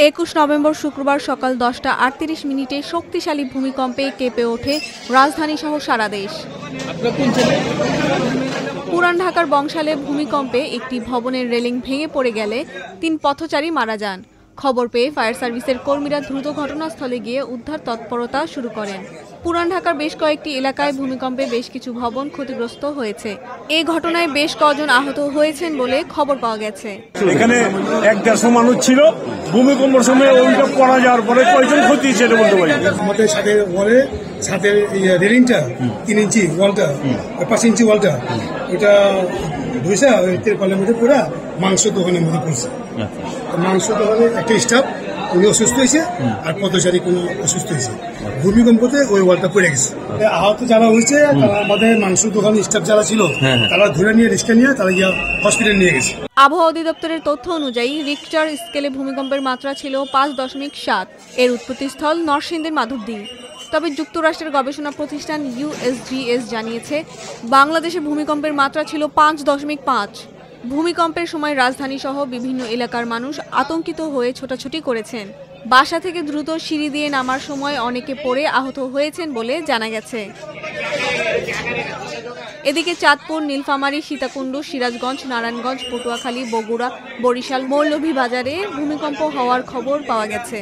21 November শুক্রবার সকাল 10:38 শক্তিশালী ভূমিকম্পে কেঁপে ওঠে রাজধানী সহ সারা দেশ। পুরান ঢাকার বংশালে ভূমিকম্পে একটি ভবনের রেলিং ভেঙে পড়ে গেলে 3 পথচারী মারা যান। খবর পেয়ে ফায়ার সার্ভিসের কর্মীরা দ্রুত ঘটনাস্থলে গিয়ে উদ্ধার তৎপরতা শুরু করেন। পুরান ঢাকার বেশ কয়েকটি এলাকায় ভূমিকম্পে বেশ কিছু ভবন ক্ষতিগ্রস্ত হয়েছে। এই ঘটনায় বেশ কজন আহত হয়েছেন বলে খবর পাওয়া গেছে। এখানে 1-150 মানুষ ছিল। ভূমিকম্পের সময় ওইটা পড়া যাওয়ার পরে কয়জন ক্ষতি হয়েছে এটা বলতে পারি। আমাদের ছাদের রেলিংটা 3 ইঞ্চি ওয়ালটা 5 ইঞ্চি ওয়ালটা ওটা ধুইসা তিরপালের মধ্যে পুরা মাংস দোকানের মধ্যে পড়ছে। মাংস দোকানে একটা স্টাফ উনি অসুস্থ হয়েছে আর পথচারী কোনো অসুস্থ হয়েছে। ভূমিকম্পতে ওই ওয়ালটা পড়ে গেছে। আহত যারা হয়েছে তারা আমাদের মাংস দোকানের স্টাফ যারা ছিল তারা ধরে নিয়ে রিক্সা নিয়ে তারা গিয়ে হসপিটাল নিয়ে গেছে। আবহাওয়া অধিদপ্তরের তথ্য অনুযায়ী রিক্টার স্কেলে ভূমিকম্পের মাত্রা ছিল 5.7। এর উৎপত্তিস্থল নরসিংদীর মাধবদী। তবে যুক্তরাষ্ট্রের গবেষণা প্রতিষ্ঠান USGS জানিয়েছে বাংলাদেশে ভূমিকম্পের মাত্রা ছিল 5.5। ভূমিকম্পের সময় রাজধানী সহ বিভিন্ন এলাকার মানুষ আতঙ্কিত হয়ে ছোটাছুটি করেছেন। বাসা থেকে দ্রুত সিঁড়ি দিয়ে নামার সময় অনেকে পড়ে আহত হয়েছেন বলে জানা গেছে। এদিকে চাঁদপুর, নীলফামারী, সীতাকুণ্ড, সিরাজগঞ্জ, নারায়ণগঞ্জ, পটুয়াখালী, বগুড়া, বরিশাল, মৌলভীবাজারে ভূমিকম্প হওয়ার খবর পাওয়া গেছে।